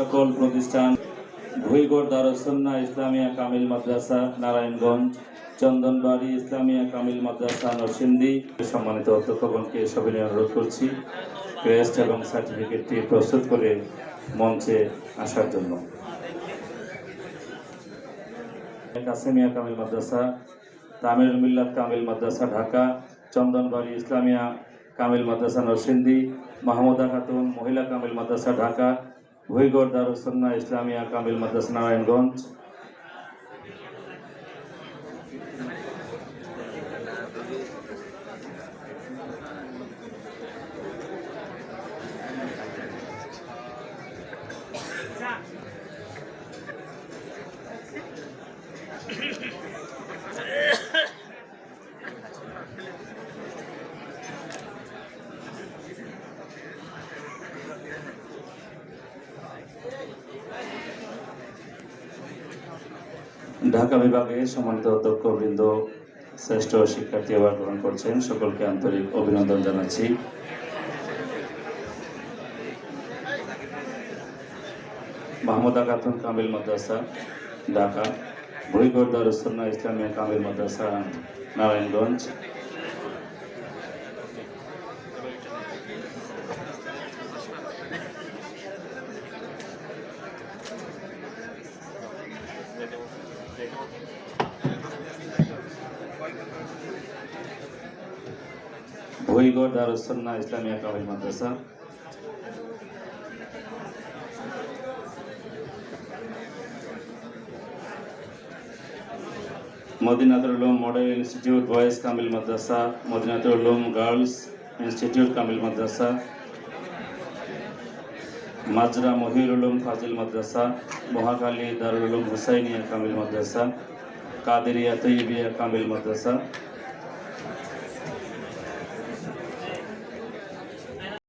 সকল প্রতিষ্ঠান ভুইগড় দারুস সুন্নাহ ইসলামিয়া কামিল মাদ্রাসা নারায়ণগঞ্জ, চন্দনবাড়ি ইসলামিয়া কামিল মাদ্রাসা নরসিংদী। সম্মানিত অধ্যক্ষগণকে সবিনয় অনুরোধ করছি ক্রেস্ট এবং সার্টিফিকেটটি প্রস্তুত করে মঞ্চে আসার জন্য। কাসেমিয়া কামিল মাদ্রাসা, তামিরুল মিল্লাত কামিল মাদ্রাসা ঢাকা, চন্দনবাড়ি ইসলামিয়া কামিল মাদ্রাসা নরসিংদী, মাহমুদা খাতুন মহিলা কামিল মাদ্রাসা ঢাকা, ভুইগড় দারুস সুন্নাহ ইসলামিয়া কামিল মাদ্রাসা নারায়ণগঞ্জ। ঢাকা বিভাগে সম্মানিত অধ্যক্ষবৃন্দ, শ্রেষ্ঠ শিক্ষার্থী অ্যাওয়ার্ড গ্রহণ করছেন, সকলকে আন্তরিক অভিনন্দন জানাচ্ছি। মাহমুদা খাতুন কামিল মাদ্রাসা ঢাকা, ভুইগড় দারুস সুন্নাহ ইসলামিয়া কামিল মাদ্রাসা নারায়ণগঞ্জ। ভুইগড় দারুস সুন্নাহ Islamia Kamil Madrasa, Madinatul Ulum model institute boys Kamil Madrasa, Madinatul Ulum girls institute Kamil Madrasa, Majra Mohiul Uloom ফাজিল মাদ্রাসা, মহাখালী দারুল উলুম হুসাইনিয়া কামিল মাদ্রাসা, কাদেরিয়া তৈয়বিয়া কামিল মাদ্রাসা।